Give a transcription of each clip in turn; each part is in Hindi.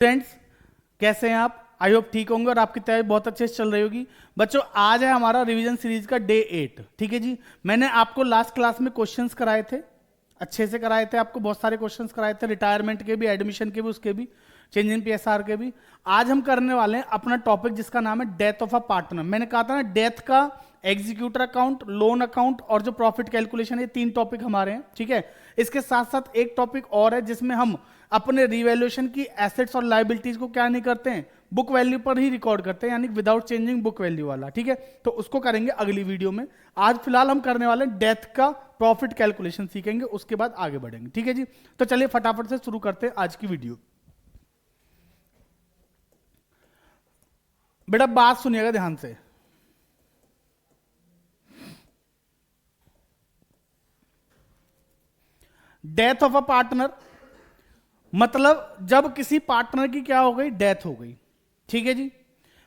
फ्रेंड्स, कैसे हैं आप? आई होप ठीक होंगे और आपकी तैयारी बहुत अच्छे से चल रही होगी। बच्चों, आज है हमारा रिवीजन सीरीज का डे 8। ठीक है जी। मैंने आपको लास्ट क्लास में क्वेश्चंस कराए थे, अच्छे से कराए थे, आपको बहुत सारे क्वेश्चंस कराए थे, रिटायरमेंट के भी, एडमिशन के भी, उसके भी, चेंज इन पीएसआर के भी। आज हम करने वाले हैं अपना टॉपिक जिसका नाम है डेथ ऑफ अ पार्टनर। मैंने कहा था ना, डेथ का, एग्जीक्यूटर अकाउंट, लोन अकाउंट और जो प्रॉफिट कैलकुलेशन, ये 3 टॉपिक हमारे हैं। ठीक है। इसके साथ साथ एक टॉपिक और है जिसमें हम अपने रिवैल्यूएशन की एसेट्स और लायबिलिटीज को क्या नहीं करते हैं, बुक वैल्यू पर ही रिकॉर्ड करते हैं, यानी विदाउट चेंजिंग बुक वैल्यू वाला। ठीक है। तो उसको करेंगे अगली वीडियो में। आज फिलहाल हम करने वाले हैं डेथ का प्रॉफिट कैलकुलेशन सीखेंगे, उसके बाद आगे बढ़ेंगे। ठीक है जी। तो चलिए फटाफट से शुरू करते हैं आज की वीडियो। बेटा बात सुनिएगा ध्यान से। डेथ ऑफ अ पार्टनर मतलब जब किसी पार्टनर की क्या हो गई, डेथ हो गई। ठीक है जी।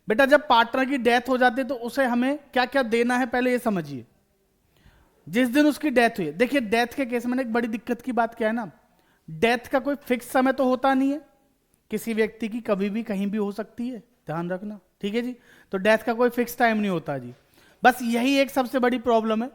बेटा जब पार्टनर की डेथ हो जाती है तो उसे हमें क्या क्या देना है, पहले ये समझिए। जिस दिन उसकी डेथ हुई है, देखिए डेथ के केस में एक बड़ी दिक्कत की बात क्या है ना, डेथ का कोई फिक्स समय तो होता नहीं है, किसी व्यक्ति की कभी भी कहीं भी हो सकती है, ध्यान रखना। ठीक है जी। तो डेथ का कोई फिक्स टाइम नहीं होता जी। बस यही एक सबसे बड़ी प्रॉब्लम है,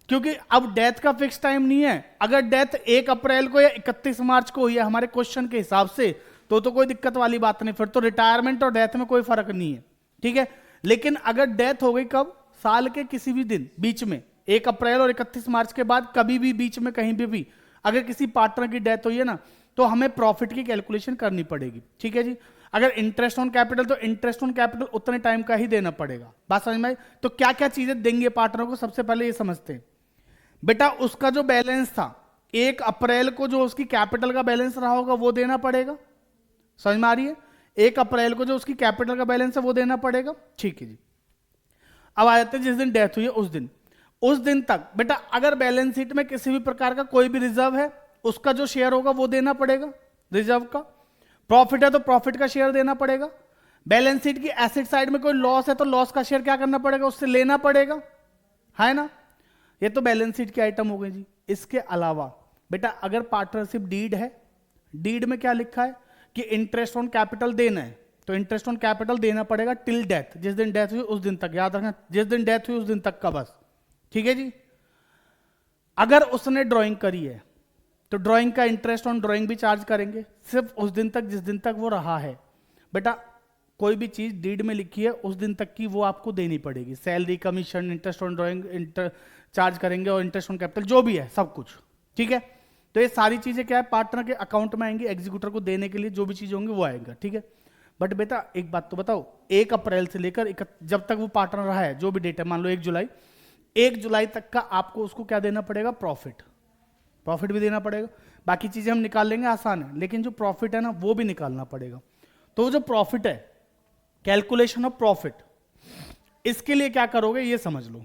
क्योंकि अब डेथ का फिक्स टाइम नहीं है। अगर डेथ 1 अप्रैल को या 31 मार्च को हुई है हमारे क्वेश्चन के हिसाब से, तो कोई दिक्कत वाली बात नहीं, फिर तो रिटायरमेंट और डेथ में कोई फर्क नहीं है। ठीक है। लेकिन अगर डेथ हो गई कब, साल के किसी भी दिन बीच में, 1 अप्रैल और 31 मार्च के बाद कभी भी बीच में कहीं भी अगर किसी पार्टनर की डेथ हुई है ना, तो हमें प्रॉफिट की कैलकुलेशन करनी पड़ेगी। ठीक है जी। अगर इंटरेस्ट ऑन कैपिटल, तो इंटरेस्ट ऑन कैपिटल उतने टाइम का ही देना पड़ेगा। बात समझ में आई? तो क्या क्या चीजें देंगे पार्टनर को, सबसे पहले ये समझते हैं। बेटा उसका जो बैलेंस था 1 अप्रैल को, जो उसकी कैपिटल का बैलेंस रहा होगा वो देना पड़ेगा। समझ में आ रही है? 1 अप्रैल को जो उसकी कैपिटल का बैलेंस है वो देना पड़ेगा। ठीक है जी। अब आ जाते हैं जिस दिन डेथ हुई है उस दिन तक बेटा अगर बैलेंस शीट में किसी भी प्रकार का कोई भी रिजर्व है, उसका जो शेयर होगा वो देना पड़ेगा, रिजर्व का। प्रॉफिट है तो प्रॉफिट का शेयर देना पड़ेगा। बैलेंस शीट की एसेट साइड में कोई लॉस है तो लॉस का शेयर क्या करना पड़ेगा, उससे लेना पड़ेगा, है ना। ये तो बैलेंस शीट के आइटम हो गए जी। इसके अलावा बेटा अगर पार्टनरशिप डीड है, डीड में क्या लिखा है कि इंटरेस्ट ऑन कैपिटल देना है, तो इंटरेस्ट ऑन कैपिटल देना पड़ेगा टिल डेथ, जिस दिन डेथ हुई उस दिन तक, याद रखना, जिस दिन डेथ हुई उस दिन तक का बस। ठीक है जी। अगर उसने ड्राइंग करी है तो ड्राइंग का इंटरेस्ट ऑन ड्राइंग भी चार्ज करेंगे, सिर्फ उस दिन तक जिस दिन तक वो रहा है। बेटा कोई भी चीज डीड में लिखी है उस दिन तक की वो आपको देनी पड़ेगी। Salary, commission, interest on drawing charge करेंगे और इंटरेस्ट ऑन कैपिटल जो भी है सब कुछ। ठीक है। तो ये सारी चीजें क्या है, पार्टनर के अकाउंट में आएंगी, एग्जीक्यूटर को देने के लिए जो भी चीजें होंगी वो आएगा। ठीक है। बट बेटा एक बात तो बताओ, 1 अप्रैल से लेकर जब तक वो पार्टनर रहा है, जो भी डेट है, मान लो 1 जुलाई तक का आपको उसको क्या देना पड़ेगा, प्रॉफिट भी देना पड़ेगा। बाकी चीजें हम निकाल लेंगे, आसान है, लेकिन जो प्रॉफिट है ना वो भी निकालना पड़ेगा। तो जो प्रॉफिट है, कैलकुलेशन ऑफ प्रॉफिट, इसके लिए क्या करोगे ये समझ लो।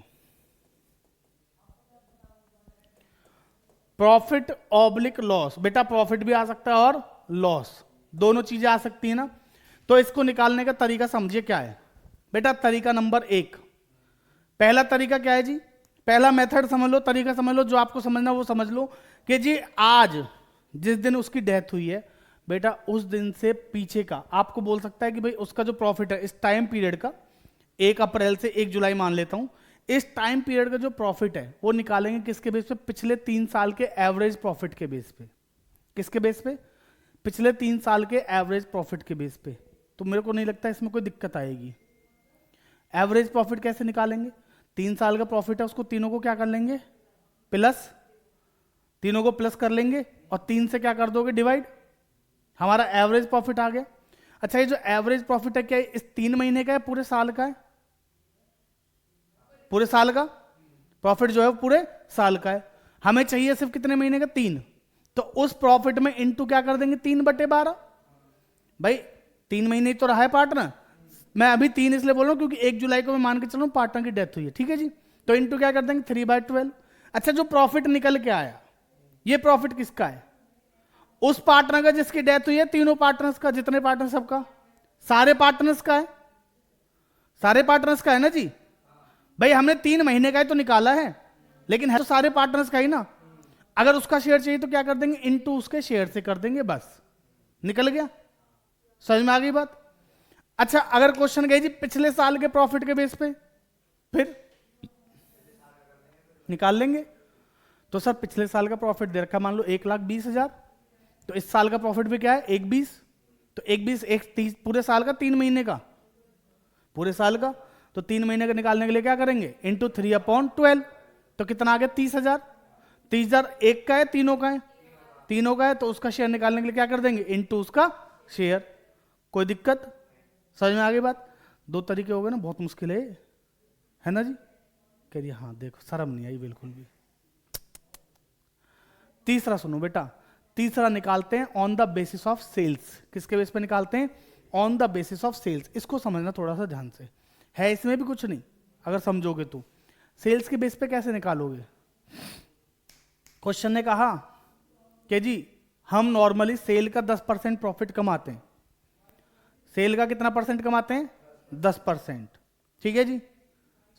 प्रॉफिट ऑब्लिक लॉस, बेटा प्रॉफिट भी आ सकता है और लॉस, दोनों चीजें आ सकती है ना। तो इसको निकालने का तरीका समझिए क्या है। बेटा तरीका नंबर 1, पहला तरीका क्या है जी, पहला मेथड समझ लो, तरीका समझ लो, जो आपको समझना वो समझ लो कि जी आज जिस दिन उसकी डेथ हुई है, बेटा उस दिन से पीछे का आपको बोल सकता है कि भाई उसका जो प्रॉफिट है इस टाइम पीरियड का, 1 अप्रैल से 1 जुलाई मान लेता हूं, इस टाइम पीरियड का जो प्रॉफिट है वो निकालेंगे किसके बेस पे, पिछले 3 साल के एवरेज प्रॉफिट के बेस पे। किसके बेस पे, पिछले 3 साल के एवरेज प्रॉफिट के बेस पे। तो मेरे को नहीं लगता इसमें कोई दिक्कत आएगी। एवरेज प्रॉफिट कैसे निकालेंगे, 3 साल का प्रॉफिट है उसको तीनों को क्या कर लेंगे, प्लस, तीनों को प्लस कर लेंगे और 3 से क्या कर दोगे, डिवाइड, हमारा एवरेज प्रॉफिट आ गया। अच्छा ये जो एवरेज प्रॉफिट है क्या इस 3 महीने का है, पूरे साल का है, पूरे साल का प्रॉफिट जो है वो पूरे साल का है। हमें चाहिए सिर्फ कितने महीने का, 3। तो उस प्रॉफिट में इंटू क्या कर देंगे, 3/12। भाई 3 महीने तो रहा है पार्टनर, मैं अभी 3 इसलिए बोल रहा हूं क्योंकि 1 जुलाई को मैं मान के चल रहा हूं पार्टनर की डेथ हुई है। ठीक है जी। तो इंटू क्या कर देंगे, 3/12। अच्छा जो प्रॉफिट निकल के आया, ये प्रॉफिट किसका है, उस पार्टनर का जिसकी डेथ हुई है, तीनों पार्टनर्स का, जितने पार्टनर सबका, सारे पार्टनर्स का है, सारे पार्टनर्स का है ना जी। भाई हमने 3 महीने का ही तो निकाला है, लेकिन है तो सारे पार्टनर्स का ही ना। अगर उसका शेयर चाहिए तो क्या कर देंगे, इनटू उसके शेयर से कर देंगे, बस निकल गया। समझ में आ गई बात? अच्छा, अगर क्वेश्चन गई जी पिछले साल के प्रॉफिट के बेस पे, फिर निकाल लेंगे। तो सर पिछले साल का प्रॉफिट दे रखा मान लो 1,20,000, तो इस साल का प्रॉफिट भी क्या है 1,20,000, तो 1,20,000 1,30,000 पूरे साल का, 3 महीने का, पूरे साल का। तो 3 महीने का निकालने के लिए क्या करेंगे, इंटू 3/12, तो कितना आ गया 30,000। 30,000 एक का है तीनों का है, तीनों का है, तो उसका शेयर निकालने के लिए क्या कर देंगे, इंटू उसका शेयर। कोई दिक्कत? समझ में आ गई बात? 2 तरीके हो गए ना, बहुत मुश्किल है ना जी? कह रही हाँ देखो शर्म नहीं आई बिल्कुल भी। तीसरा सुनो बेटा, तीसरा निकालते हैं on the basis of sales. किसके बेस पे निकालते हैं, on the basis of sales. इसको समझना थोड़ा सा ध्यान से, है इसमें भी कुछ नहीं अगर समझोगे तो। सेल्स के बेस पे कैसे निकालोगे? क्वेश्चन ने कहा कि जी हम नॉर्मली सेल का 10% प्रॉफिट कमाते हैं। सेल का कितना परसेंट कमाते हैं, 10%। ठीक है जी,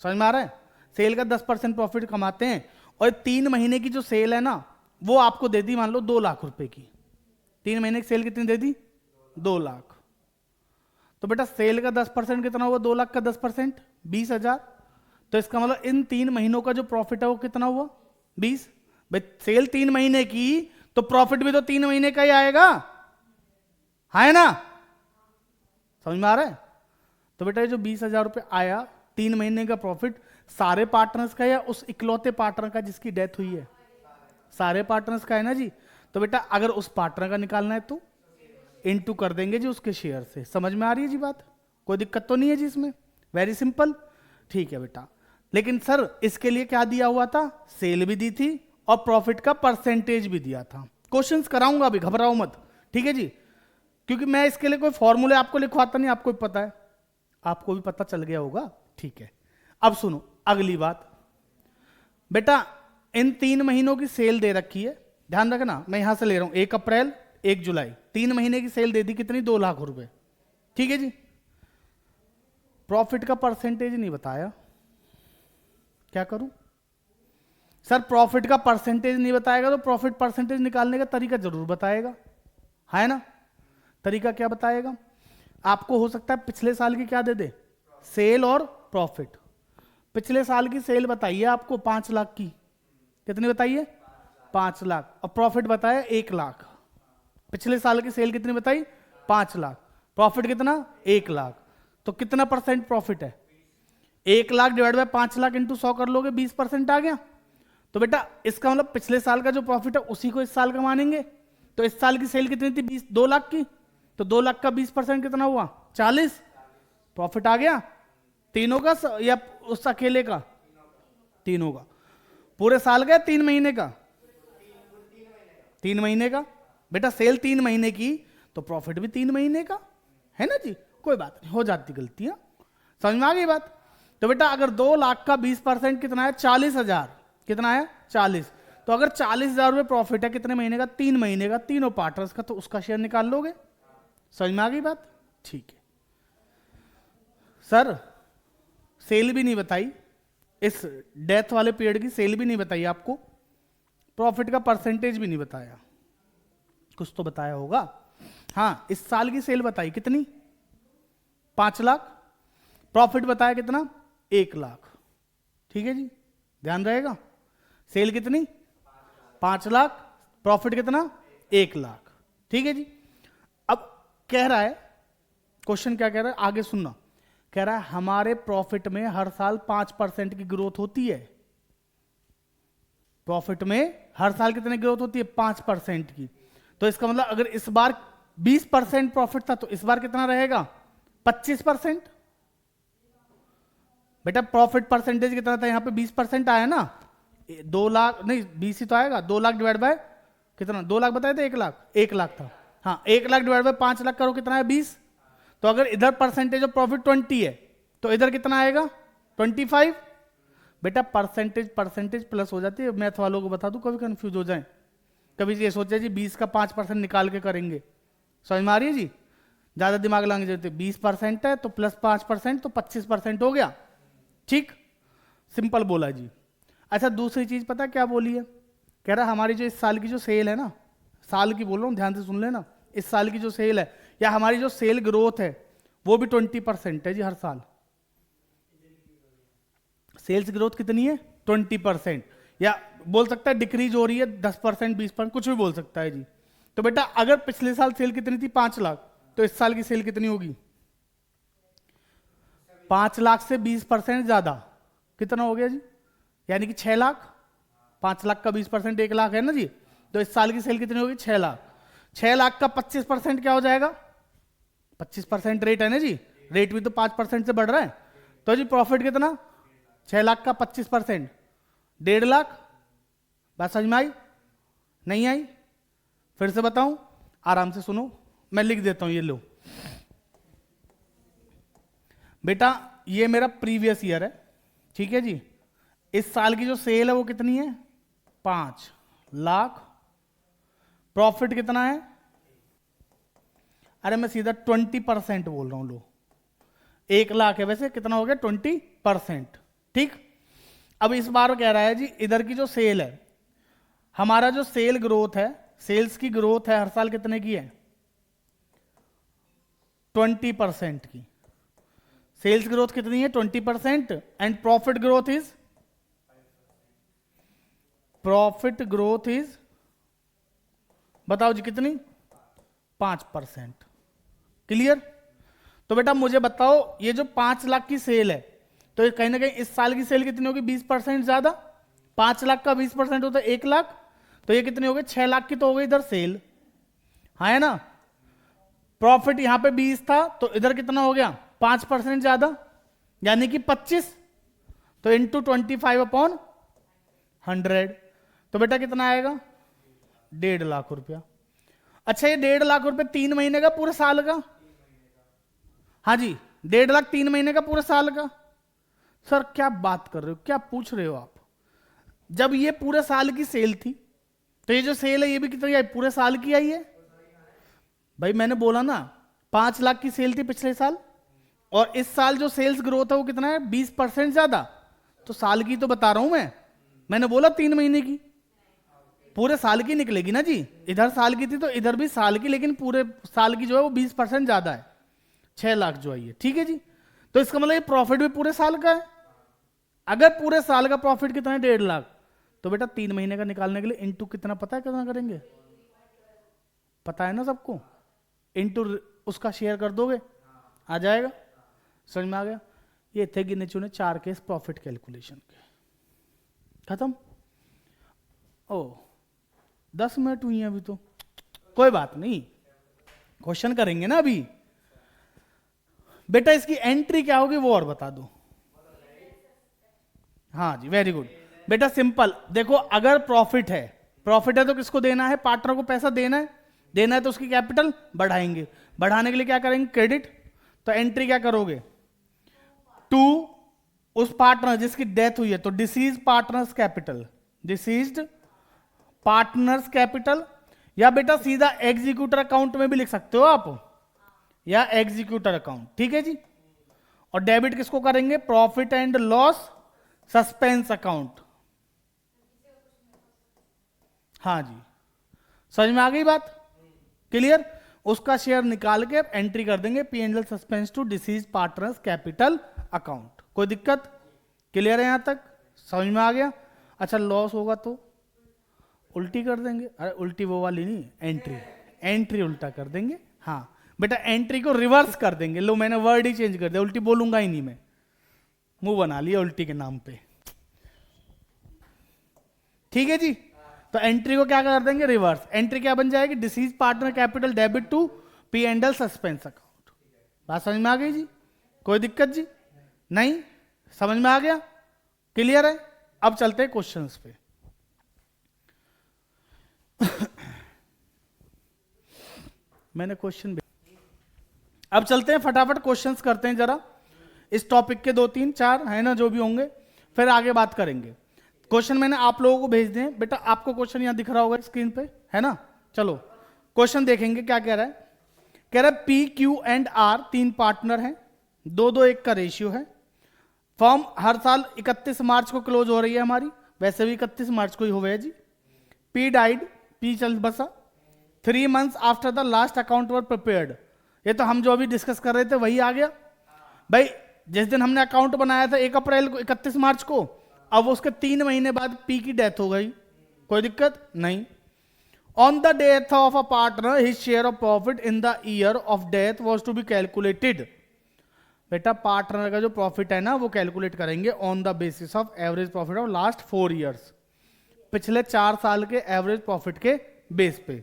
समझ में आ रहा है? सेल का 10% प्रॉफिट कमाते हैं, और 3 महीने की जो सेल है ना, वो आपको दे दी मान लो 2 लाख रुपए की। 3 महीने की सेल कितनी दे दी, 2 लाख। तो बेटा सेल का 10% कितना हुआ, 2 लाख का 10% 20,000। तो इसका मतलब इन 3 महीनों का जो प्रॉफिट है वो कितना हुआ, 20। भाई सेल 3 महीने की, तो प्रॉफिट भी तो 3 महीने का ही आएगा, है ना? समझ में आ रहा है? तो बेटा ये जो 20,000 रुपये आया 3 महीने का प्रॉफिट, सारे पार्टनर्स का या उस इकलौते पार्टनर का जिसकी डेथ हुई है? सारे पार्टनर्स का है ना जी। तो बेटा अगर उस पार्टनर का निकालना है तो इनटू कर देंगे जी उसके शेयर से। समझ में आ रही है जी बात? कोई दिक्कत तो नहीं है जी इसमें? Very simple. ठीक है बेटा, लेकिन सर इसके लिए क्या दिया हुआ था, सेल भी दी थी और प्रॉफिट का परसेंटेज भी दिया था। क्वेश्चंस कराऊंगा अभी, घबराओ मत, ठीक है जी? क्योंकि मैं इसके लिए कोई फॉर्मूले आपको लिखवाता नहीं, आपको भी पता है, आपको भी पता चल गया होगा। ठीक है, अब सुनो अगली बात। बेटा इन 3 महीनों की सेल दे रखी है, ध्यान रखना, मैं यहां से ले रहा हूं 1 अप्रैल 1 जुलाई, 3 महीने की सेल दे दी, कितनी, 2 लाख रुपए। ठीक है जी, प्रॉफिट का परसेंटेज नहीं बताया, क्या करूं सर? प्रॉफिट का परसेंटेज नहीं बताएगा तो प्रॉफिट परसेंटेज निकालने का तरीका जरूर बताएगा, है ना? तरीका क्या बताएगा? आपको हो सकता है पिछले साल की क्या दे दे, सेल और प्रॉफिट। पिछले साल की सेल बताइए आपको 5 लाख की, कितनी बताइए, 5 लाख, और प्रॉफिट बताया 1 लाख। पिछले साल की सेल कितनी बताई, 5 लाख, प्रॉफिट कितना, 1 लाख। तो कितना परसेंट प्रॉफिट है, 1 lakh divide by 5 lakh into 100 कर लोगे, 20% आ गया। तो बेटा इसका मतलब पिछले साल का जो प्रॉफिट है उसी को इस साल का मानेंगे। तो इस साल की सेल कितनी थी, 2 लाख की, तो 2 लाख का 20% कितना हुआ, 40। प्रॉफिट आ गया तीनों का या उस अकेले का, तीनों का, पूरे साल का 3 महीने का, 3 महीने का। बेटा सेल 3 महीने की तो प्रॉफिट भी 3 महीने का, है ना जी? कोई बात नहीं, हो जाती गलतियां, समझ में आ गई बात? तो बेटा अगर 2 लाख का 20% कितना है, 40,000, कितना है, 40। तो अगर 40,000 रुपये प्रॉफिट है कितने महीने का, 3 महीने का, तीनों पार्टनर्स का, तो उसका शेयर निकाल लोगे। समझ में आ गई बात? ठीक है सर, सेल भी नहीं बताई, इस डेथ वाले पीरियड की सेल भी नहीं बताई आपको, प्रॉफिट का परसेंटेज भी नहीं बताया, कुछ तो बताया होगा। हाँ, इस साल की सेल बताई कितनी, 5 लाख, प्रॉफिट बताया कितना, 1 लाख। ठीक है जी, ध्यान रहेगा। सेल कितनी, 5 लाख, प्रॉफिट कितना, 1 लाख। ठीक है जी। अब कह रहा है, क्वेश्चन क्या कह रहा है, आगे सुनना। कह रहा है हमारे प्रॉफिट में हर साल 5% की ग्रोथ होती है। प्रॉफिट में हर साल कितनी ग्रोथ होती है, 5% की। तो इसका मतलब अगर इस बार 20% प्रॉफिट था तो इस बार कितना रहेगा, 25%। बेटा प्रॉफिट परसेंटेज कितना था, यहां पे 20% आया ना, 2 लाख नहीं 20 ही तो आएगा, 2 लाख डिवाइड बाय कितना, 2 लाख बताए थे, 1 लाख, 1 लाख था। हाँ, 1 लाख डिवाइड बाय 5 लाख करो, कितना है, 20। तो अगर इधर परसेंटेज ऑफ प्रॉफिट 20 है तो इधर कितना आएगा, 25। बेटा परसेंटेज प्लस हो जाती है, मैथ वालों को बता दूं, कभी कंफ्यूज हो जाए, कभी ये सोचे जी 20 का 5% निकाल के करेंगे। समझ में आ रही है जी? ज्यादा दिमाग लगाने की जरूरत है, 20% है तो प्लस 5% तो 25% हो गया। ठीक, सिंपल बोला जी। अच्छा दूसरी चीज पता क्या बोली है, कह रहा हमारी जो इस साल की जो सेल है ना, साल की बोल रहा हूं, ध्यान से सुन लेना, इस साल की जो सेल है या हमारी जो सेल ग्रोथ है वो भी 20% है जी हर साल। सेल्स ग्रोथ कितनी है? 20%। या बोल सकता है डिक्रीज हो रही है 10%, 20%, कुछ भी बोल सकता है जी। तो बेटा अगर पिछले साल सेल कितनी थी? 5 लाख, तो इस साल की सेल कितनी होगी? 5 लाख से 20% ज्यादा, कितना हो गया जी? यानी कि 6 लाख। 5 लाख का 20% 1 लाख है ना जी। तो इस साल की सेल कितनी होगी? 6 लाख। 6 लाख का 25% क्या हो जाएगा? 25% रेट है ना जी, रेट भी तो 5% से बढ़ रहा है। तो जी प्रॉफिट कितना? 6 लाख का 25%, 1.5 लाख। बात समझ में आई? नहीं आई? फिर से बताऊं, आराम से सुनो, मैं लिख देता हूं, ये लो बेटा, ये मेरा प्रीवियस ईयर है, ठीक है जी। इस साल की जो सेल है वो कितनी है? 5 लाख। प्रॉफिट कितना है? अरे मैं सीधा 20% बोल रहा हूं, लो 1 लाख है, वैसे कितना हो गया? 20%, ठीक। अब इस बार कह रहा है जी इधर की जो सेल है, हमारा जो सेल ग्रोथ है, सेल्स की ग्रोथ है हर साल कितने की है? 20% की। सेल्स ग्रोथ कितनी है? 20%। And profit growth is, profit growth is, बताओ जी कितनी? 5%। क्लियर? तो बेटा मुझे बताओ, ये जो 5 लाख की सेल है, तो ये कहीं ना कहीं इस साल की सेल कितनी होगी? 20% ज्यादा। 5 लाख का 20% होता है 1 लाख, तो ये कितनी हो गई? 6 लाख की तो हो गई इधर सेल, हाँ है ना। प्रॉफिट यहां पे 20 था, तो इधर कितना हो गया? 5% ज्यादा, यानी कि 25, तो इंटू 25/100। तो बेटा कितना आएगा? 1.5 लाख रुपया। अच्छा, ये 1.5 लाख रुपए 3 महीने का, पूरे साल का? हाँ जी, 1.5 लाख 3 महीने का, पूरे साल का। सर क्या बात कर रहे हो, क्या पूछ रहे हो आप? जब ये पूरे साल की सेल थी, तो ये जो सेल है ये भी कितनी आई? पूरे साल की आई है भाई। मैंने बोला ना 5 लाख की सेल थी पिछले साल, और इस साल जो सेल्स ग्रोथ है वो कितना है? 20% ज्यादा। तो साल की तो बता रहा हूं मैंने बोला 3 महीने की, पूरे साल की निकलेगी ना जी। इधर साल की थी तो इधर भी साल की, लेकिन पूरे साल की जो है वो 20% ज्यादा है, 6 लाख जो आई है, ठीक है जी। तो इसका मतलब ये प्रॉफिट भी पूरे साल का है। अगर पूरे साल का प्रॉफिट कितना है? 1.5 लाख। तो बेटा 3 महीने का निकालने के लिए इंटू कितना, पता है कितना करेंगे? पता है ना सबको? इंटू उसका शेयर कर दोगे, आ जाएगा। समझ में आ गया? ये थे गिने चुने 4 केस प्रॉफिट कैलकुलेशन के, खत्म। ओ 10 मिनट हुई हैं अभी तो, कोई बात नहीं, क्वेश्चन करेंगे ना अभी। बेटा इसकी एंट्री क्या होगी वो और बता दो। हाँ जी, वेरी गुड बेटा, सिंपल। देखो अगर प्रॉफिट है तो किसको देना है? पार्टनर को पैसा देना है तो उसकी कैपिटल बढ़ाएंगे। बढ़ाने के लिए क्या करेंगे? क्रेडिट। तो एंट्री क्या करोगे? टू उस पार्टनर जिसकी डेथ हुई है, तो disease partners capital, deceased partners capital. या बेटा सीधा एग्जीक्यूटर अकाउंट में भी लिख सकते हो आप, या एग्जीक्यूटर अकाउंट, ठीक है जी। और डेबिट किसको करेंगे? Profit and loss suspense account. हाँ जी, समझ में आ गई बात? क्लियर? उसका शेयर निकाल के एंट्री कर देंगे P&L suspense to deceased partners capital account. कोई दिक्कत? क्लियर है यहां तक? समझ में आ गया? अच्छा, लॉस होगा तो उल्टी कर देंगे। अरे उल्टी वो वाली नहीं, एंट्री उल्टा कर देंगे। हाँ बेटा, एंट्री को रिवर्स कर देंगे। लो मैंने वर्ड ही चेंज कर दिया, उल्टी बोलूंगा ही नहीं मैं, मुंह बना लिया उल्टी के नाम पे, ठीक है जी। तो एंट्री को क्या कर देंगे? रिवर्स। एंट्री क्या बन जाएगी? Deceased partner capital debit to P&L suspense account. बात समझ में आ गई जी? कोई दिक्कत जी? नहीं? समझ में आ गया? क्लियर है? अब चलते हैं क्वेश्चंस पे। मैंने क्वेश्चन, अब चलते हैं फटाफट क्वेश्चंस करते हैं जरा, इस टॉपिक के 2 3 4 है ना जो भी होंगे, फिर आगे बात करेंगे। क्वेश्चन मैंने आप लोगों को भेज दिए बेटा, आपको क्वेश्चन यहां दिख रहा होगा स्क्रीन पे, है ना। चलो क्वेश्चन देखेंगे क्या कह रहा है। कह रहा है P, Q and R 3 partner हैं, 2-2-1 का रेशियो है। फर्म हर साल 31 मार्च को क्लोज हो रही है हमारी, वैसे भी 31 मार्च को ही हो गया जी। P डाइड, P चल बसा 3 months after the last account were prepared, ये तो हम जो अभी डिस्कस कर रहे थे वही आ गया भाई। जिस दिन हमने अकाउंट बनाया था 1 अप्रैल को, 31 मार्च को, अब उसके 3 महीने बाद पी की डेथ हो गई, कोई दिक्कत नहीं। On the death of a partner his share of profit in the year of death was to be calculated. बेटा पार्टनर का जो प्रॉफिट है ना वो कैलकुलेट करेंगे on the basis of average profit of last 4 years, पिछले 4 साल के एवरेज प्रॉफिट के बेस पे।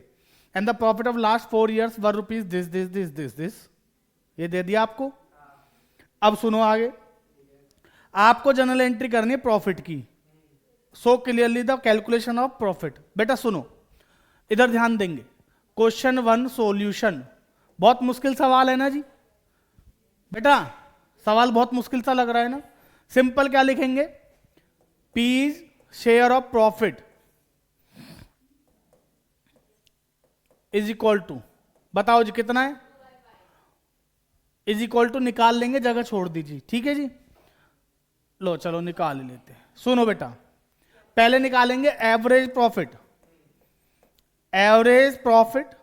And the profit of last 4 years were rupees this this this this this, ये दे दिया आपको। अब सुनो आगे, आपको जनरल एंट्री करनी है प्रॉफिट की। So clearly the calculation of profit. बेटा सुनो, इधर ध्यान देंगे। Question 1 solution. बहुत मुश्किल सवाल है ना जी बेटा, सवाल बहुत मुश्किल सा लग रहा है ना। सिंपल क्या लिखेंगे, P's share of profit is equal to, बताओ जी कितना है, इज इक्वल टू निकाल लेंगे, जगह छोड़ दीजिए, ठीक है जी। लो चलो निकाल लेते हैं। सुनो बेटा, पहले निकालेंगे average profit. Average profit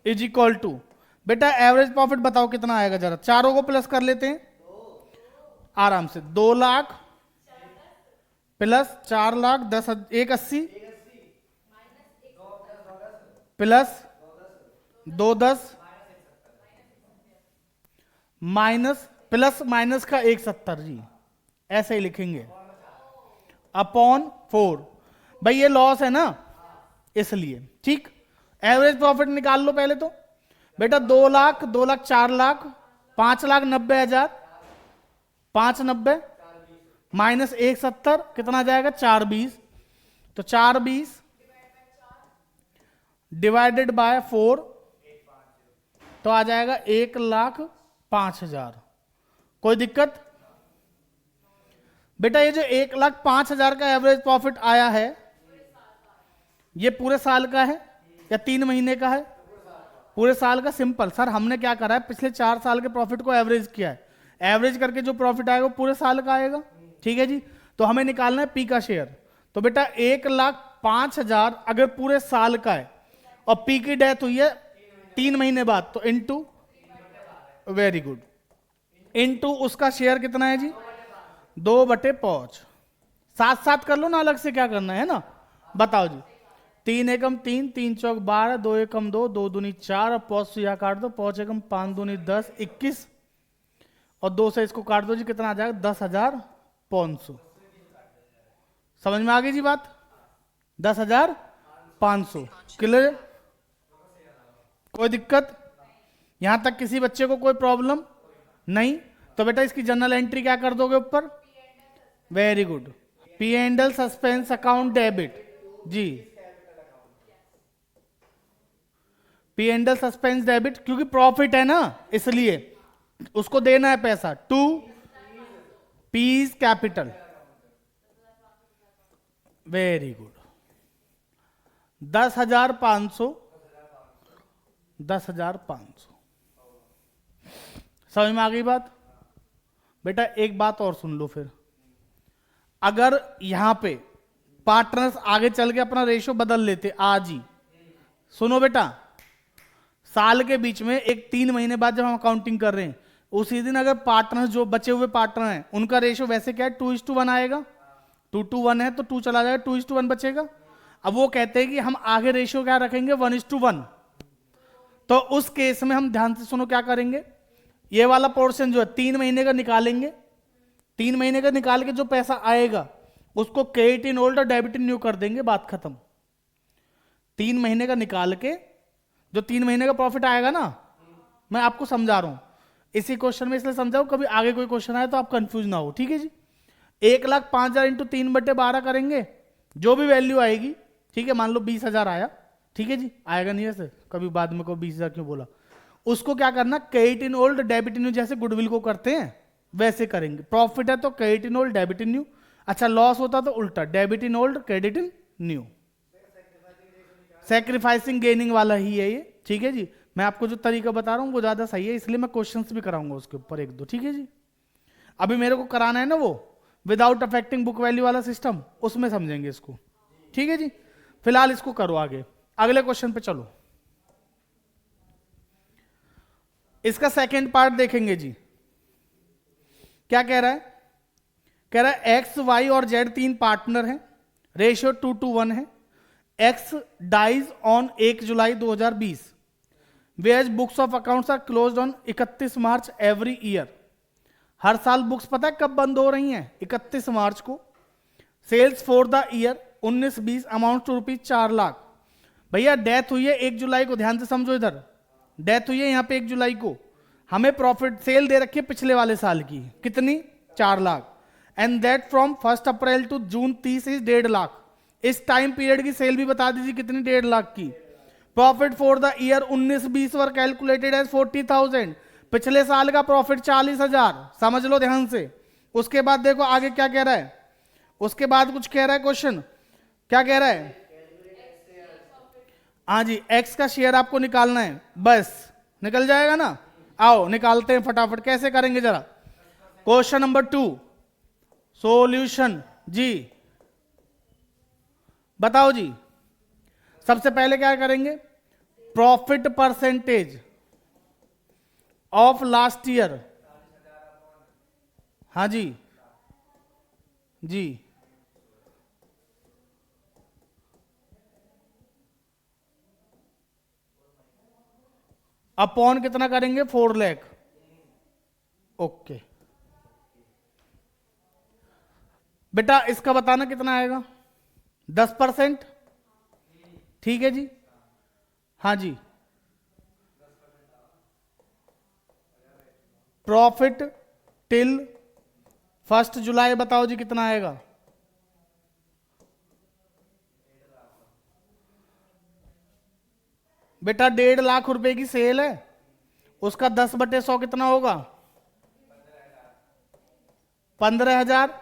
is equal to, बेटा एवरेज प्रॉफिट बताओ कितना आएगा, जरा चारों को प्लस कर लेते हैं आराम से। 2 lakh plus 4 lakh 10, 180 plus 210 minus, plus minus का 170 जी, ऐसे ही लिखेंगे अपॉन 4। भाई ये लॉस है ना इसलिए, ठीक। एवरेज प्रॉफिट निकाल लो पहले तो। बेटा 2 लाख 2 लाख 4 लाख 5,90,000, 590 माइनस 170 कितना जाएगा, 420। तो 420 डिवाइडेड बाय 4 तो आ जाएगा 1,05,000। कोई दिक्कत बेटा? ये जो 1,05,000 का एवरेज प्रॉफिट आया है ये पूरे साल का है या 3 महीने का है? पूरे साल का। सिंपल सर, हमने क्या करा है, पिछले 4 साल के प्रॉफिट को एवरेज किया है। एवरेज करके जो प्रॉफिट आएगा वो पूरे साल का आएगा, ठीक है जी। तो हमें निकालना है पी का शेयर। तो बेटा 1,05,000 अगर पूरे साल का है और पी की डेथ हुई है 3 महीने बाद, तो इनटू, वेरी गुड, इनटू उसका शेयर कितना है जी, 2/5। साथ साथ कर लो ना, अलग से क्या करना है ना, बताओ जी। 3 एकम 3, 3 चौक 12, 2 एकम 2, 2 दूनी 4, और 5 से यहाँ काट दो, 5 एकम 5 दूनी 10, 21, और 2 से इसको काट दो जी, कितना आ जाएगा, 10,500। समझ में आ गई जी बात? 10,500 क्लियर? कोई दिक्कत यहां तक? किसी बच्चे को कोई प्रॉब्लम नहीं? तो बेटा इसकी जनरल एंट्री क्या कर दोगे ऊपर? Very good, P and L suspense account debit जी, P and L suspense debit, क्योंकि प्रॉफिट है ना इसलिए उसको देना है पैसा, to P's capital. Very good, 10,500, 10,500। समझ में आ गई बात? बेटा एक बात और सुन लो फिर, अगर यहां पे पार्टनर्स आगे चल के अपना रेशियो बदल लेते आज ही, सुनो बेटा, साल के बीच में एक 3 महीने बाद जब हम अकाउंटिंग कर रहे हैं उसी दिन अगर पार्टनर्स जो बचे हुए पार्टनर हैं उनका रेशियो वैसे क्या है, 2:1 आएगा, 2:1 है तो 2 चला जाएगा, 2:1 बचेगा। अब वो कहते हैं कि हम आगे रेशियो क्या रखेंगे, 1:1। तो उस केस में हम ध्यान से सुनो क्या करेंगे, ये वाला पोर्शन जो है 3 महीने का निकालेंगे, 3 महीने का निकाल के जो पैसा आएगा उसको क्रेडिट इन ओल्ड और डेबिट इन न्यू कर देंगे, बात खत्म। 3 महीने का निकाल के जो 3 महीने का प्रॉफिट आएगा ना, मैं आपको समझा रहा हूं इसी क्वेश्चन में, इसलिए समझाओ कभी आगे कोई क्वेश्चन आए तो आप कंफ्यूज ना हो, ठीक है जी। 1,05,000 इंटू 3/12 करेंगे, जो भी वैल्यू आएगी, ठीक है, मान लो 20,000 आया, ठीक है जी, आएगा नहीं ऐसे कभी बाद में को 20,000 क्यों बोला, उसको क्या करना, credit in old debit in new, जैसे गुडविल को करते हैं वैसे करेंगे। प्रॉफिट है तो credit in old debit in new, अच्छा लॉस होता तो उल्टा, debit in old credit in new, sacrificing gaining वाला ही है ये, ठीक है जी। मैं आपको जो तरीका बता रहा हूं वो ज्यादा सही है, इसलिए मैं क्वेश्चंस भी कराऊंगा उसके ऊपर 1-2, ठीक है जी। अभी मेरे को कराना है ना वो विदाउट अफेक्टिंग बुक वैल्यू वाला सिस्टम, उसमें समझेंगे इसको, ठीक है जी। फिलहाल इसको करो आगे, अगले क्वेश्चन पे चलो। इसका सेकंड पार्ट देखेंगे जी। क्या कह रहा है? कह रहा है एक्स वाई और जेड तीन पार्टनर हैं, रेशियो 2:1 है। X dies on 1 July 2020, wage books of accounts are closed on 31 March every year. हर साल बुक्स पता है कब बंद हो रही हैं? 31 मार्च को। Sales for the year 19-20 amount to rupees 4 lakh. भैया डेथ हुई है 1 जुलाई को, ध्यान से समझो, इधर डेथ हुई है यहां पे 1 जुलाई को। हमें प्रॉफिट सेल दे रखी है पिछले वाले साल की, कितनी? 4 lakh. And that from 1 April to June 30 is 1.5 lakh. इस टाइम पीरियड की सेल भी बता दीजिए कितनी? 1.5 लाख की। Profit for the year 19-20 were calculated as 40,000। पिछले साल का प्रॉफिट 40,000, समझ लो ध्यान से। उसके बाद देखो आगे क्या कह रहा है, उसके बाद कुछ कह रहा है क्वेश्चन, क्या कह रहा है? हाँ जी, एक्स का शेयर आपको निकालना है, बस निकल जाएगा ना। आओ निकालते हैं फटाफट, कैसे करेंगे जरा। क्वेश्चन नंबर 2 सॉल्यूशन जी, बताओ जी। सबसे पहले क्या करेंगे? Profit percentage of last year. हाँ जी जी, अपॉन कितना करेंगे? 4 लाख। ओके बेटा, इसका बताना कितना आएगा? 10%। ठीक है जी, हाँ जी। प्रॉफिट टिल 1 जुलाई बताओ जी कितना आएगा? बेटा 1.5 लाख रुपए की सेल है, उसका 10/100 कितना होगा? 15,000।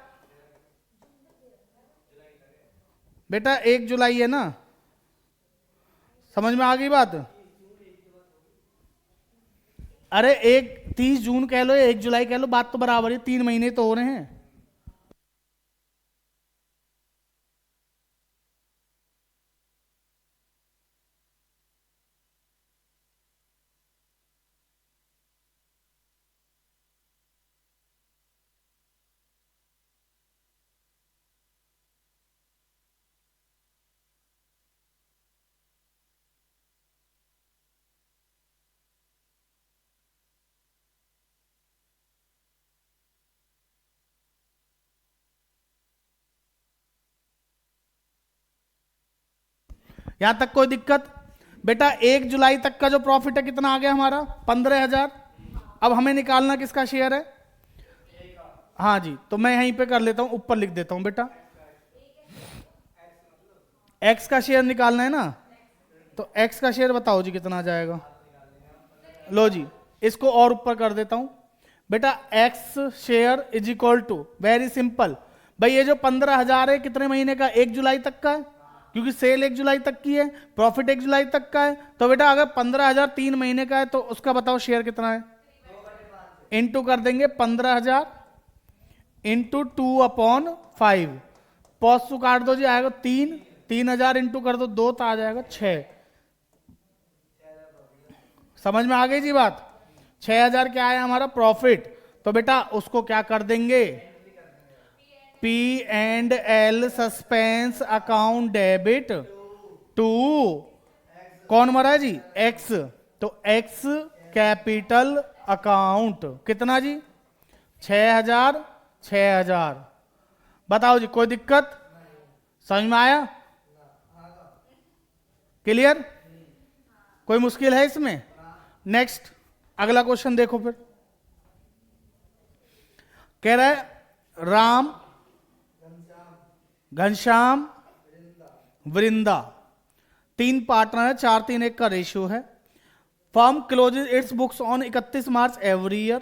बेटा 1 जुलाई है ना, समझ में आ गई बात? अरे 30 जून कह लो या 1 जुलाई कह लो, बात तो बराबर है, 3 महीने तो हो रहे हैं। यहां तक कोई दिक्कत? बेटा 1 जुलाई तक का जो प्रॉफिट है कितना आ गया हमारा? 15,000। अब हमें निकालना किसका शेयर है? हाँ जी, तो मैं यहीं पे कर लेता हूं, ऊपर लिख देता हूं बेटा। एक्स का शेयर निकालना है ना, तो एक्स का शेयर बताओ जी कितना आ जाएगा? लो जी, इसको और ऊपर कर देता हूं बेटा। X share is equal to, very simple भाई, ये जो 15,000 है कितने महीने का? 1 जुलाई तक का है, क्योंकि सेल 1 जुलाई तक की है, प्रॉफिट 1 जुलाई तक का है। तो बेटा अगर 15,000 3 महीने का है तो उसका बताओ शेयर कितना है? इंटू कर देंगे 15,000 इंटू 2/5। पॉज काट दो जी, आएगा 3,000 इंटू कर दो 2 तो आ जाएगा 6। समझ में आ गई जी बात? 6,000 क्या है हमारा प्रॉफिट। तो बेटा उसको क्या कर देंगे? P&L suspense account debit to, कौन मरा है जी? एक्स। तो एक्स कैपिटल अकाउंट कितना जी? 6,000 6,000। बताओ जी कोई दिक्कत? समझ में आया? क्लियर? कोई मुश्किल है इसमें? नेक्स्ट अगला क्वेश्चन देखो फिर। कह रहा है राम, घनश्याम, वृंदा तीन पार्टनर है, 4-3-1 का रेशियो है। Firm closes its books on 31 March every year.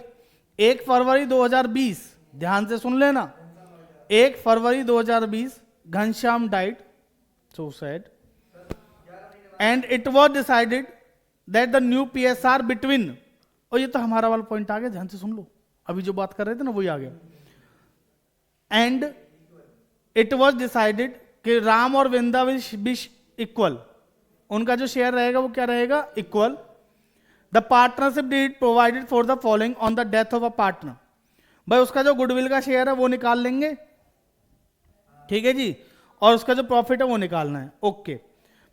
1 February 2020, ध्यान से सुन लेना, 1 February 2020 Ghanshyam died, so sad, and it was decided that the new PSR between, और ये तो हमारा वाला पॉइंट आ गया, ध्यान से सुन लो, अभी जो बात कर रहे थे ना वही आ गया। एंड इट वॉज डिसाइडेड कि राम और वृंदा विल बी इक्वल, उनका जो शेयर रहेगा वो क्या रहेगा? Equal. The partnership deed provided for the following on the death of a partner. भाई उसका जो गुडविल का शेयर है वो निकाल लेंगे, ठीक है जी, और उसका जो प्रॉफिट है वो निकालना है। ओके,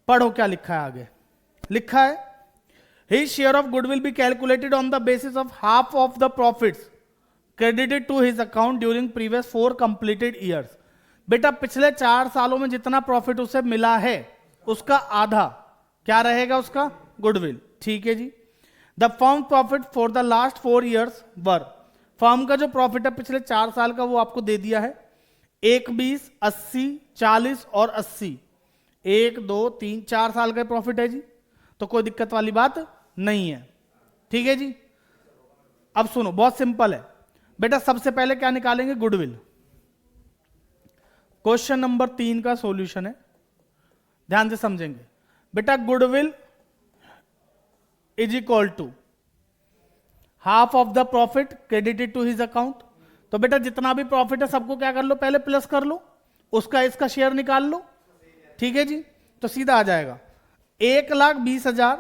पढ़ो क्या लिखा है आगे। लिखा है his share of goodwill be calculated on the basis of half of the profits credited to his account during previous 4 completed years. बेटा पिछले 4 सालों में जितना प्रॉफिट उसे मिला है उसका आधा क्या रहेगा, उसका गुडविल, ठीक है जी। The firm profit for the last 4 years were, firm का जो प्रॉफिट है पिछले 4 साल का वो आपको दे दिया है, 1, 20, 80, 40 और 80, 1, 2, 3, 4 साल का प्रॉफिट है जी, तो कोई दिक्कत वाली बात नहीं है, ठीक है जी। अब सुनो, बहुत सिंपल है बेटा, सबसे पहले क्या निकालेंगे, गुडविल। क्वेश्चन नंबर 3 का सॉल्यूशन है, ध्यान से समझेंगे बेटा। Goodwill is equal to half of the profit credited to his account. तो बेटा जितना भी प्रॉफिट है सबको क्या कर लो, पहले प्लस कर लो, उसका इसका शेयर निकाल लो, ठीक है जी। तो सीधा आ जाएगा 1,20,000,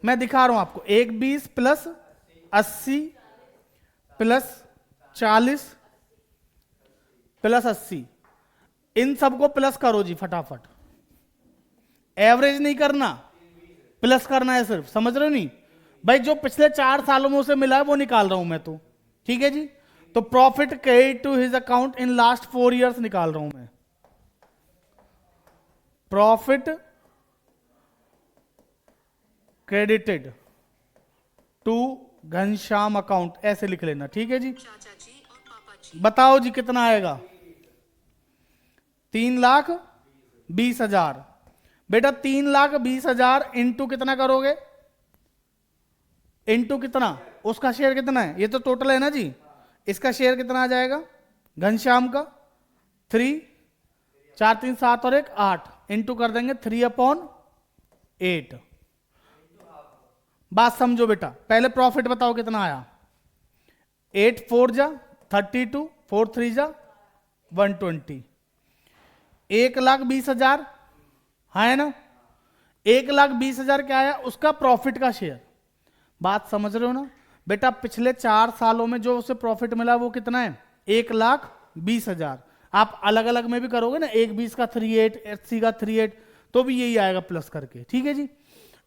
मैं दिखा रहा हूं आपको, 1,20 प्लस 80 प्लस 40 प्लस 80, इन सबको प्लस करो जी फटाफट, एवरेज नहीं करना, प्लस करना है सिर्फ, समझ रहे हो नहीं भाई। जो पिछले 4 सालों में उसे मिला है वो निकाल रहा हूं मैं तो, ठीक है जी। तो profit credit to his account in last 4 years निकाल रहा हूं मैं, profit credited to Ghanshyam account, ऐसे लिख लेना, ठीक है जी। बताओ जी कितना आएगा, 3,20,000। बेटा 3,20,000 इंटू कितना करोगे, इंटू कितना, उसका शेयर कितना है, ये तो टोटल है ना जी, इसका शेयर कितना आ जाएगा घनश्याम का, 3, 4, 3, 7 और 1, 8, इंटू कर देंगे 3/8। बात समझो बेटा, पहले प्रॉफिट बताओ कितना आया, 8 4 जा 32, 4 3 जा 120, 1,20,000 है ना, 1,20,000 क्या आया, उसका प्रॉफिट का शेयर। बात समझ रहे हो ना बेटा, पिछले 4 सालों में जो उसे प्रॉफिट मिला वो कितना है, 1,20,000। आप अलग अलग में भी करोगे ना, 1,20 का 38, 80 का 38, तो भी यही आएगा प्लस करके, ठीक है जी।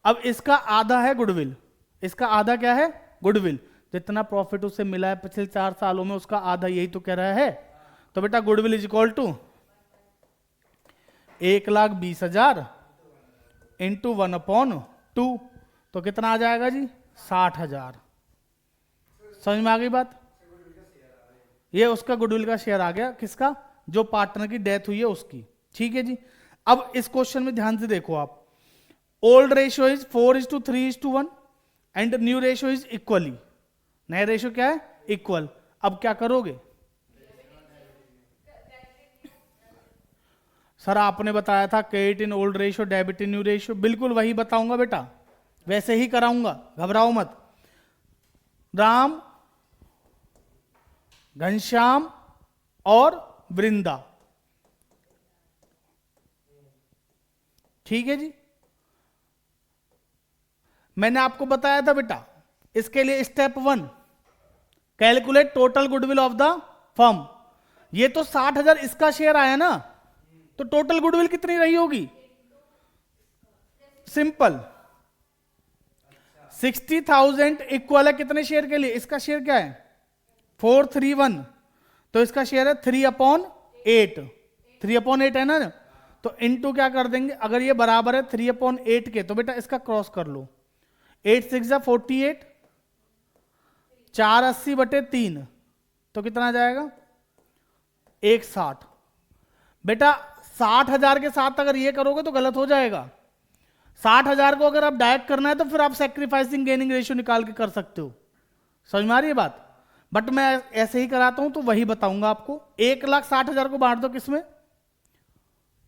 अब इसका आधा है गुडविल, इसका आधा क्या है, गुडविल, जितना प्रॉफिट उसे मिला है पिछले 4 सालों में उसका आधा, यही तो कह रहा है। तो बेटा goodwill is equal to 1,20,000 into 1/2, तो कितना आ जाएगा जी, 60,000। समझ में आ गई बात, ये उसका गुडविल का शेयर आ गया, किसका, जो पार्टनर की डेथ हुई है उसकी, ठीक है जी। अब इस क्वेश्चन में ध्यान से देखो आप, old ratio is 4:3:1 and new ratio is equally, नया रेशियो क्या है, इक्वल। अब क्या करोगे, सर आपने बताया था credit in old ratio debit in new ratio, बिल्कुल वही बताऊंगा बेटा, वैसे ही कराऊंगा, घबराओ मत। राम, घनश्याम और वृंदा, ठीक है जी। मैंने आपको बताया था बेटा, इसके लिए step 1 calculate total goodwill of the firm. ये तो 60,000 इसका शेयर आया ना, तो टोटल गुडविल कितनी रही होगी, सिंपल 60,000 इक्वल है कितने शेयर के लिए, इसका शेयर क्या है 431, तो इसका शेयर है 3/8, 3/8 है ना, तो इनटू क्या कर देंगे, अगर ये बराबर है 3/8 के, तो बेटा इसका क्रॉस कर लो, 8 6 48, 480/3, तो कितना आ जाएगा 160। बेटा 60,000 के साथ अगर ये करोगे तो गलत हो जाएगा, 60,000 को अगर आप डायरेक्ट करना है तो फिर आप सैक्रिफाइसिंग गेनिंग रेशियो निकाल के कर सकते हो, समझ में आ रही है बात। बट मैं ऐसे ही कराता हूं तो वही बताऊंगा आपको। 1,60,000 को बांट दो किसमें,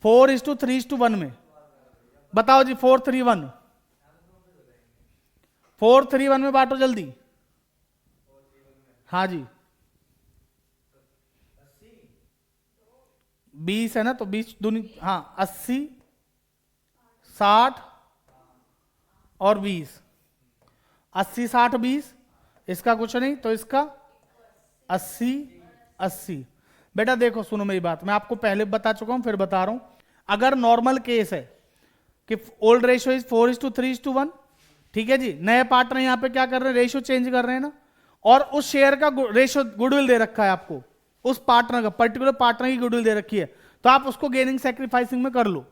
4:3:1 में, बताओ जी 431, 431 में बांटो जल्दी, हाँ जी 20 है ना, तो 20 दूनी, हाँ 80, 60 और 20, 80 60 20, इसका कुछ नहीं, तो इसका 80 80। बेटा देखो सुनो मेरी बात, मैं आपको पहले बता चुका हूं, फिर बता रहा हूं। अगर नॉर्मल केस है कि ओल्ड रेशियो इज 4:3:1, ठीक है जी, नए पार्टनर यहां पे क्या कर रहे हैं, रेशियो चेंज कर रहे हैं ना, और उस शेयर का रेशियो गुडविल दे रखा है आपको, उस पार्टनर का, पर्टिकुलर पार्टनर की गुडविल दे रखी है, तो आप उसको गेनिंग सैक्रिफाइसिंग में कर लो,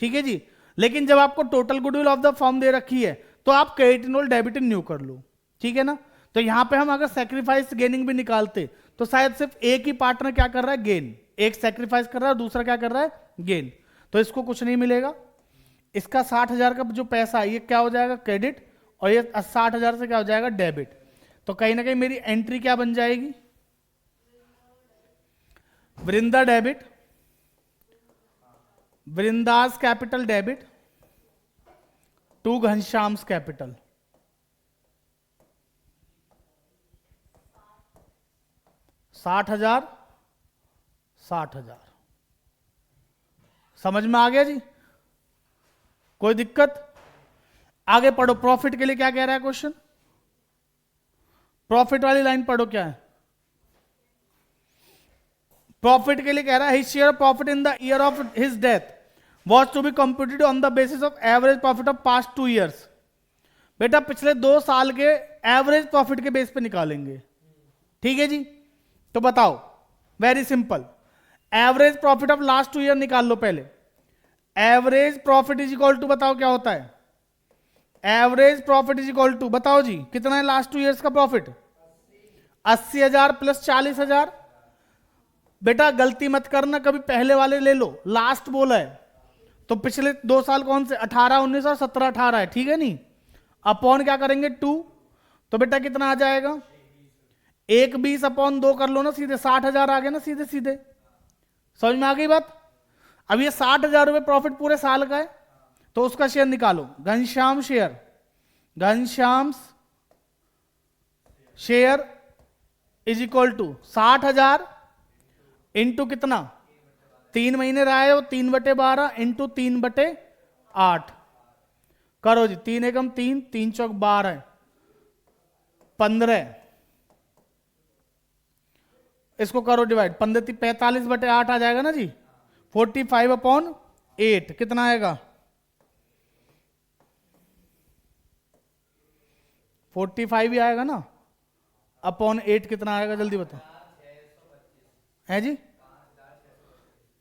ठीक है जी। लेकिन जब आपको total goodwill of the firm दे रखी है तो आप credit in old debit in new कर लो, ठीक है ना। तो यहां पे हम अगर सैक्रिफाइस गेनिंग भी निकालते तो शायद सिर्फ एक ही पार्टनर क्या कर रहा है, गेन, एक सैक्रिफाइस कर रहा है और दूसरा क्या कर रहा है, गेन, तो इसको कुछ नहीं मिलेगा। इसका 60,000 का जो पैसा है ये क्या हो जाएगा, क्रेडिट, और ये 60,000 से क्या हो जाएगा, डेबिट। तो कहीं ना कहीं मेरी एंट्री क्या बन जाएगी, Vrinda debit, Vrinda's capital debit to Ghanshyam's capital. $60,000 $60,000 समझ में आ गया जी, कोई दिक्कत? आगे पढ़ो, प्रॉफिट के लिए क्या कह रहा है क्वेश्चन, प्रॉफिट वाली लाइन पढ़ो, क्या है प्रॉफिट के लिए कह रहा है, his share profit in the year of his death was to be computed on the basis of average profit of past 2 years। बेटा पिछले 2 साल के एवरेज प्रॉफिट के बेस पे निकालेंगे, ठीक है जी। तो बताओ, very simple, average profit of last 2 year निकाल लो पहले। Average profit is equal to, बताओ क्या होता है, average profit is equal to, बताओ जी कितना है लास्ट 2 ईयर्स का प्रॉफिट, 80,000 प्लस 40,000। बेटा गलती मत करना, कभी पहले वाले ले लो, लास्ट बोला है तो पिछले 2 साल कौन से, 18 19 और 17 18 है, ठीक है नहीं, अपॉन क्या करेंगे 2, तो बेटा कितना आ जाएगा, 1 अपॉन 2 कर लो ना सीधे, 60,000 आ गए ना सीधे सीधे, समझ में आ गई बात। अब ये 60,000 रुपए प्रॉफिट पूरे साल का है, तो उसका शेयर निकालो, Ghanshyam share, Ghanshyam share is equal to 60,000 into कितना, 3 महीने रहा है वो, 3/12 इंटू 3/8 करो जी, 3 एकम 3, 3 चौक 12, 15, इसको करो डिवाइड, 15 45/8 आ जाएगा ना जी, 45/8 कितना आएगा, 45 ही आएगा ना, अपॉन 8 कितना आएगा, जल्दी बताओ, है जी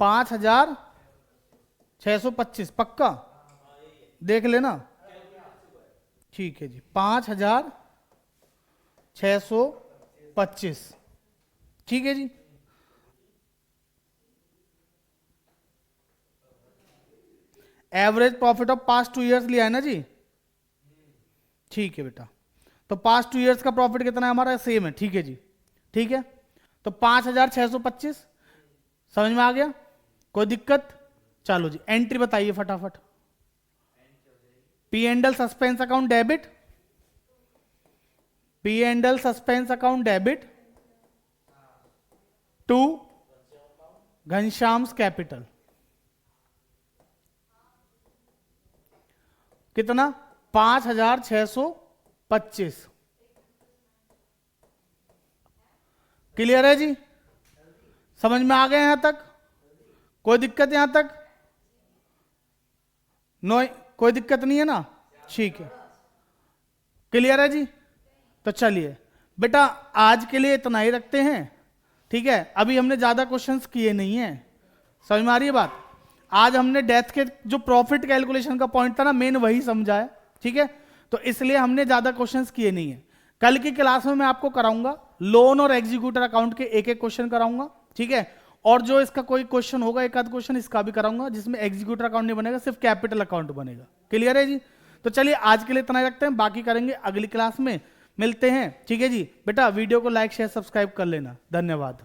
5,625, पक्का देख लेना, ठीक है जी, 5,625, ठीक है जी। Average profit of past 2 years लिया है ना जी, ठीक है बेटा, तो पास्ट 2 ईयर्स का प्रॉफिट कितना है हमारा, सेम है, ठीक है जी, ठीक है। तो 5,625 समझ में आ गया, कोई दिक्कत? चलो जी एंट्री बताइए फटाफट। P and L suspense account debit, P and L suspense account debit to Ghanshyam's capital, कितना, 5,625, क्लियर है जी, समझ में आ गए यहां तक, कोई दिक्कत यहां तक, नो कोई दिक्कत नहीं है ना, ठीक है, क्लियर है जी। तो चलिए बेटा आज के लिए इतना ही रखते हैं, ठीक है, अभी हमने ज्यादा क्वेश्चंस किए नहीं है, समझ में आ रही है बात। आज हमने डेथ के जो प्रॉफिट कैलकुलेशन का पॉइंट था ना, मेन वही समझा है, ठीक है, तो इसलिए हमने ज्यादा क्वेश्चंस किए नहीं है। कल की क्लास में मैं आपको कराऊंगा लोन और एग्जीक्यूटर अकाउंट के एक एक क्वेश्चन कराऊंगा, ठीक है, और जो इसका कोई क्वेश्चन होगा, एक आध क्वेश्चन इसका भी कराऊंगा, जिसमें एग्जीक्यूटर अकाउंट नहीं बनेगा, सिर्फ कैपिटल अकाउंट बनेगा, क्लियर है जी। तो चलिए आज के लिए इतना ही रखते हैं, बाकी करेंगे अगली क्लास में, मिलते हैं, ठीक है जी। बेटा वीडियो को लाइक शेयर सब्सक्राइब कर लेना, धन्यवाद।